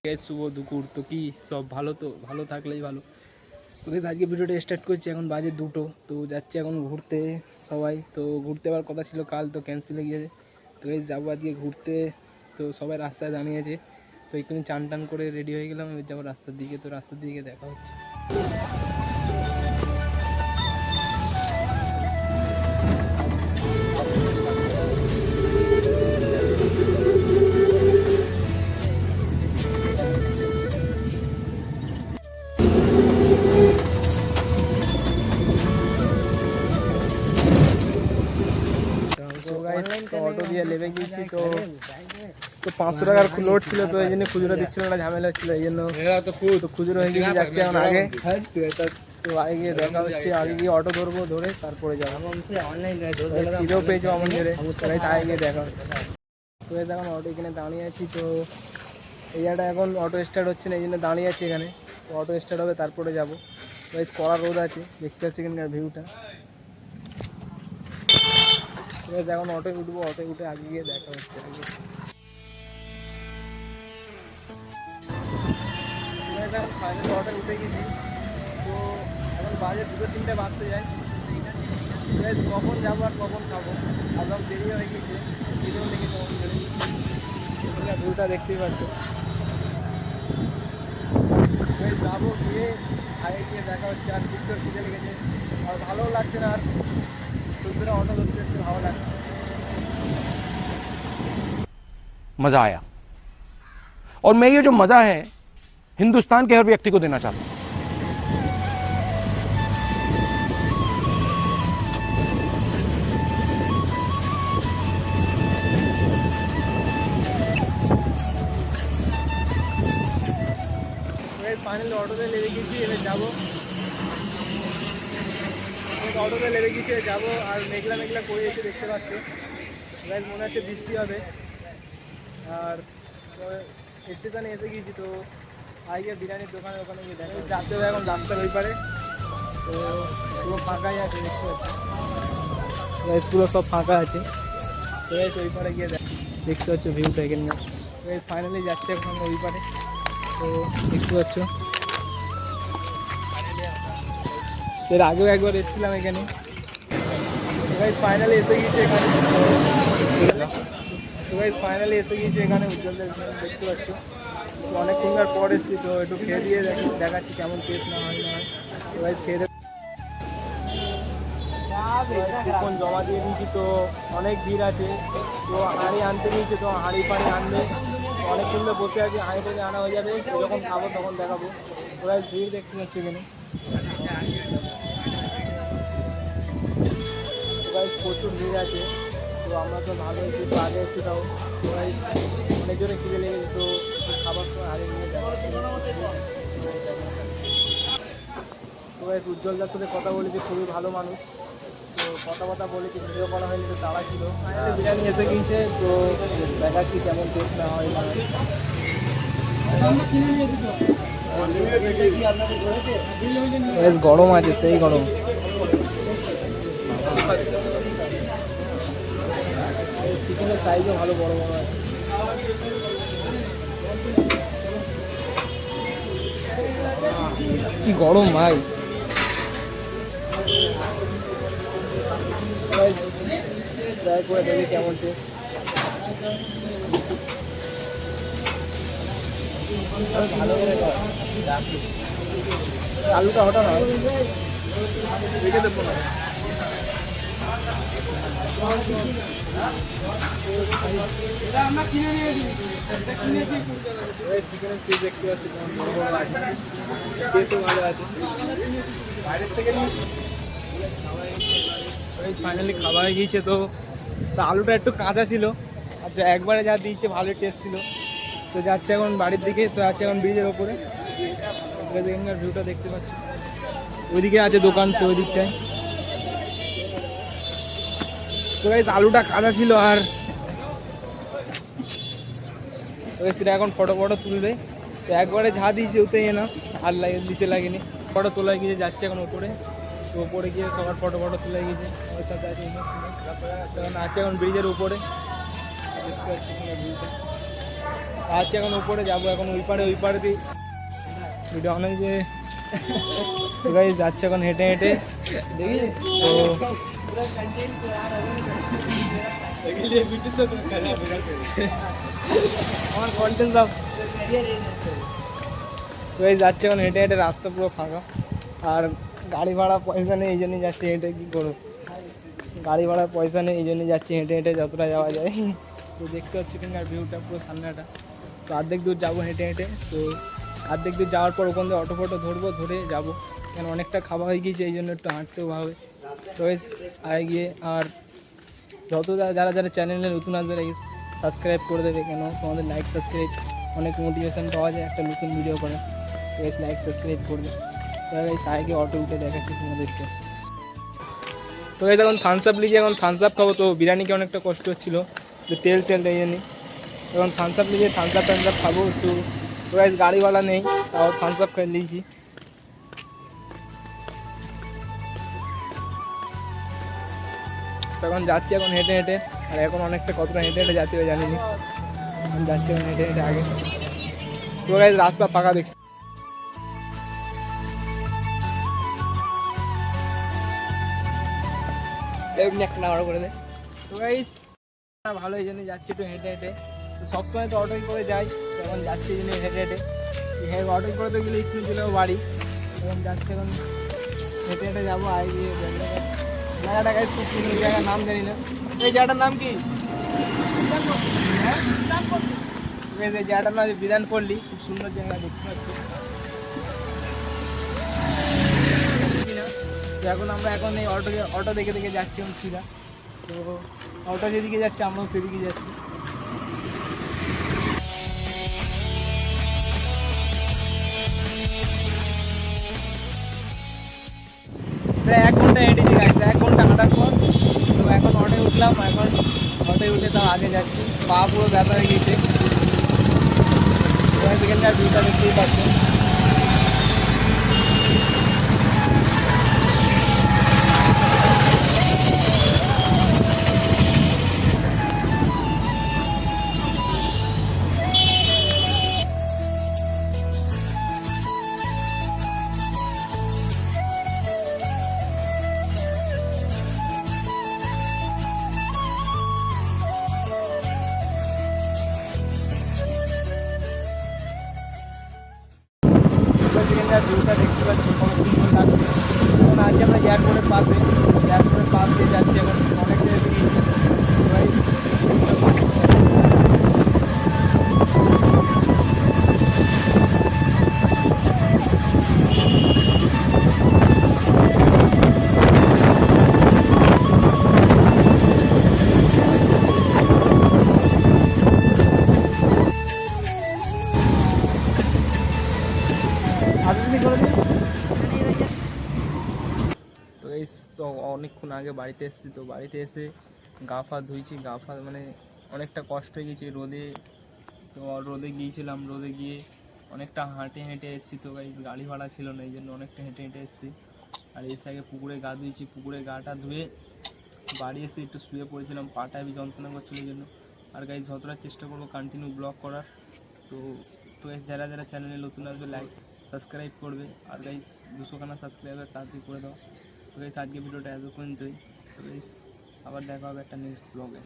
শুভ দুপুর। তো কি সব ভালো? তো ভালো থাকলেই ভালো। তো আজকে ভিডিওটা স্টার্ট করছি, এখন বাজে 2টো। তো যাচ্ছি এখন ঘুরতে সবাই। তো ঘুরতে যাওয়ার কথা ছিল কাল, তো ক্যান্সেল হয়ে গিয়েছে। তো এই যাবো আজকে ঘুরতে। তো সবাই রাস্তায় দাঁড়িয়েছে। তো এখানে চান টান করে রেডি হয়ে গেলাম, এবার যাবো রাস্তার দিকে। তো রাস্তার দিকে দেখা হচ্ছে। অটো দিয়ে লেবে গিয়েছি। তো 500 টাকার লোড ছিল, তো এই জন্য খুচরো দিচ্ছিল না, ঝামেলা হচ্ছিল, এই জন্য তো খুচরো হয়ে গিয়ে যাচ্ছে এখন আগে। তো আগে গিয়ে দেখা হচ্ছে, আগে গিয়ে অটো ধরবো, ধরে তারপরে যাবো। সিটেও পেয়েছো আমার ধরে, আগে গিয়ে দেখা হচ্ছে। তো এখন অটো এখানে দাঁড়িয়ে আছি। তো এই জায়গাটা এখন অটো স্টার্ট হচ্ছে না, এই জন্য দাঁড়িয়ে আছি এখানে। তো অটো স্টার্ট হবে তারপরে যাবো। তো কড়া রোদ আছে, দেখতে পাচ্ছি এখানকার ভিউটা। এখন অটোয় উঠবো, অটোয় উঠে আগে গিয়ে দেখা হচ্ছে। ফাইনালি অটোয় উঠে গেছি। তো এখন বাজে 2-3টে বাজতে যায়। কখন যাবো আর কখন খাবো, একদম দেরি হয়ে গেছে। ভিডিও লেগে ভিউটা দেখতেই পাচ্ছি। যাবো, গিয়ে আগে গিয়ে দেখা হচ্ছে। আর পিকচার খিদে লেগেছে, আর ভালোও লাগছে না। আর দুপুরে অটো ধরতে একটু ভালো লাগছে। मज़ा आया और मैं ये जो मज़ा है हिंदुस्तान के हर व्यक्ति को देना चाहता हूँ। ফাইনালি অটোতে লেগে গেছি, এবার যাবো। অটোতে লেগে গেছি, যাবো। আর মেঘলা মেঘলা করে এসে দেখতে পাচ্ছি, মনে হচ্ছে বৃষ্টি হবে। আর স্টেশনে এসে গিয়েছি। তো আগে বিরিয়ানির দোকানে ওখানে গিয়ে দেখা যাতে হবে। এখন রাস্তার ওই পারে তো পুরো ফাঁকাই আছে, দেখতে পাচ্ছি পুরো সব ফাঁকা আছে। তো ওই পারে গিয়ে দেখতে পাচ্ছ ভিউটা এখানে। ফাইনালি যাচ্ছে এখন ওই পারে। তো দেখতে পাচ্ছ, এর আগেও একবার এসেছিলাম এখানে। ফাইনালি এসে গিয়েছি এখানে। ফাইনালি এসে গিয়েছি এখানে উজ্জ্বলদের, দেখতে পাচ্ছি। তো অনেকক্ষণকার পর এসেছি, তো একটু খেয়ে দিয়ে দেখাচ্ছি কেমন টেস্ট না হয় না হয়। তো খেয়ে কুপন জমা দিয়ে দিয়েছি। তো অনেক ভিড় আছে, তো হাঁড়ি আনতে দিয়েছে। তো হাঁড়ি ফাঁড়ি আনবে, অনেকক্ষণ ধরে বসে আছি। হাঁড়ি থেকে আনা হয়ে যাবে, যখন খাবো তখন দেখাবো। ওরা ভিড় দেখতে পাচ্ছি এখানে। প্রচুর ভিড় আছে। তো আমরা তো ভালোই কিন্তু আগে এসেছি, তাও অনেক জোরে খিদে লেগেছে। তো খাবার সময় হারিয়ে নিয়ে যাবো। তো উজ্জ্বলদার সাথে কথা বলেছি, খুবই ভালো মানুষ। তো কথা বলেছি, ভিডিও করা হয়নি, তো তারা ছিল। বিরিয়ানি এসে গিয়েছে, তো দেখাচ্ছি কেমন টেস্ট না হয় না। গরম আছে, সেই গরম। চিকেনের সাইজও ভালো, বড় বড় আছে। কি গরম ভাই! ট্রাই করে দেখি কেমন টেস্ট। ভালো করে আলুটা হঠাৎ হয়, রেখে দেবো না। চিকেনের পিস দেখতে পাচ্ছি বড় বড় আছে, টেস্টও ভালো আছে। বাইরের থেকে ফাইনালি খাওয়া হয়ে গিয়েছে। তো আলুটা একটু কাঁচা ছিল, আচ্ছা একবারে যা দিয়েছে ভালোই টেস্ট ছিল। তো যাচ্ছে এখন বাড়ির দিকে। তো আছে এখন ব্রিজের ওপরে, এখানকার ভিউটা দেখতে পাচ্ছি। ওইদিকে আছে দোকান, তো ওই দিকটায়। তো আলুটা কাঁচা ছিল, আর সেটা এখন ফটো তুলবে। তো একবারে যা দিয়েছে ওতে না, আর দিতে লাগেনি। ফটো তোলা গিয়ে যাচ্ছে এখন ওপরে। তো ওপরে গিয়ে সবার ফটো তুলে গিয়েছে। ওর সাথে আছে এখন আছে এখন ব্রিজের উপরে, দেখতে পাচ্ছি ভিউটা। আছি এখন উপরে যাবো, এখন ওই পারে দিই ভিডিও অনেক যে গাইস যাচ্ছে এখন হেঁটে হেঁটে দেখি তো আমার কন্টেন্ট সব তো এই যাচ্ছে এখন হেঁটে হেঁটে, রাস্তা পুরো ফাঁকা আর গাড়ি ভাড়া পয়সা নেই, এই জন্যই যাচ্ছি হেঁটে। কী করবো, গাড়ি ভাড়া পয়সা নেই, এই জন্যই যাচ্ছি হেঁটে হেঁটে যতটা যাওয়া যায়। তো দেখতে হচ্ছে এখানকার ভিউটা পুরো সামনেটা। তো অর্ধেক দূর যাবো হেঁটে হেঁটে, তো অর্ধেক দূর যাওয়ার পর ওখান থেকে অটো ফটো ধরবো, ধরে যাবো, কেন অনেকটা খাওয়া হয়ে গিয়েছে, এই জন্য একটু হাঁটতেও হবে। তো আগে গিয়ে আর যত যারা যারা চ্যানেলে নতুন আসবে সাবস্ক্রাইব করে দেবে, কেন তোমাদের লাইক সাবস্ক্রাইব অনেক মোটিভেশন পাওয়া যায় একটা নতুন ভিডিও করে। তো লাইক সাবস্ক্রাইব করবে। তো আগে অটো উঠে দেখাচ্ছি তোমাদেরকে। তো এখন থামস আপ লিখে, এখন থামস আপ খাবো। তো বিরিয়ানিকে অনেকটা কষ্ট হচ্ছিলো, তো তেল এই জন্যই এখন থামস আপ লিখে থামস আপ খাবো একটু। তো গাড়িওয়ালা নেই, তাও থামস আপ খেয়ে নিয়েছি। তখন যাচ্ছি এখন হেঁটে হেঁটে, আর এখন অনেকটা কতটা হেঁটে হেঁটে যাচ্ছি জানিনি, এখন যাচ্ছি এখন হেঁটে হেঁটে আগে। তো রাস্তা ফাঁকা দেখছি। করে দে তো গাইস, ভালো এই জন্যই যাচ্ছি একটু হেঁটে হেঁটে। তো সবসময় তো অটোই করে যাই, তখন যাচ্ছি এই জন্য হেঁটে হেঁটে। অটোই করে তো গেলে একটু দিলেও বাড়ি, তখন যাচ্ছি এখন হেঁটে হেঁটে যাবো। আগে গিয়ে জায়গাটা গাইস খুব সুন্দর, জায়গার নাম জানি না। এই জায়গাটার নাম কি? এই জায়গাটার নাম বিধানপল্লী, খুব সুন্দর জায়গা দেখতে পাচ্ছি। তো এখন আমরা এই অটো দেখে দেখে যাচ্ছি এখন সিধা। তো অটো যেদিকে যাচ্ছে আমরাও সেদিকে যাচ্ছি। প্রায় 1 ঘন্টা হেঁটেছি গাইছে, 1 ঘন্টা হাঁটার পর তো এখন অটোয় উঠলাম। এখন অটোয় উঠে তাও আগে যাচ্ছি, পা পুরো ব্যথা হয়ে গিয়েছে। সেখানকার ভিউটা দেখতেই পাচ্ছেন। ভিউটা দেখতে পাচ্ছি কত সুন্দর লাগছে। এখন আছি আমরা এয়ারপোর্টের পাশে, এয়ারপোর্টের পাশ দিয়ে যাচ্ছি এখন, অনেকটা এসে গিয়েছি। তো তো অনেকক্ষণ আগে বাড়িতে এসেছি। তো বাড়িতে এসে গা ফা ধুইছি, গা ফা মানে অনেকটা কষ্ট হয়ে গেছে রোদে। তো রোদে গিয়েছিলাম, রোদে গিয়ে অনেকটা হেঁটে হেঁটে এসেছি। তো গাড়ি ভাড়া ছিল না, এই জন্য অনেকটা হেঁটে হেঁটে এসেছি। আর এসে আগে পুকুরে গা ধুয়েছি, পুকুরে গাটা ধুয়ে বাড়ি এসে একটু শুয়ে পড়েছিলাম, পাটা যন্ত্রণা করছিল এই জন্য। আর যতটা চেষ্টা করবো কন্টিনিউ ব্লগ করার। তো তো যারা যারা চ্যানেলে নতুন আসবে লাইক সাবস্ক্রাইব করবে। আর 200খানা সাবস্ক্রাইবার তাড়াতাড়ি করে দাও। তো আজকে ভিডিওটা এত পর্যন্তই। তো আবার দেখা হবে একটা নেক্সট ব্লগে।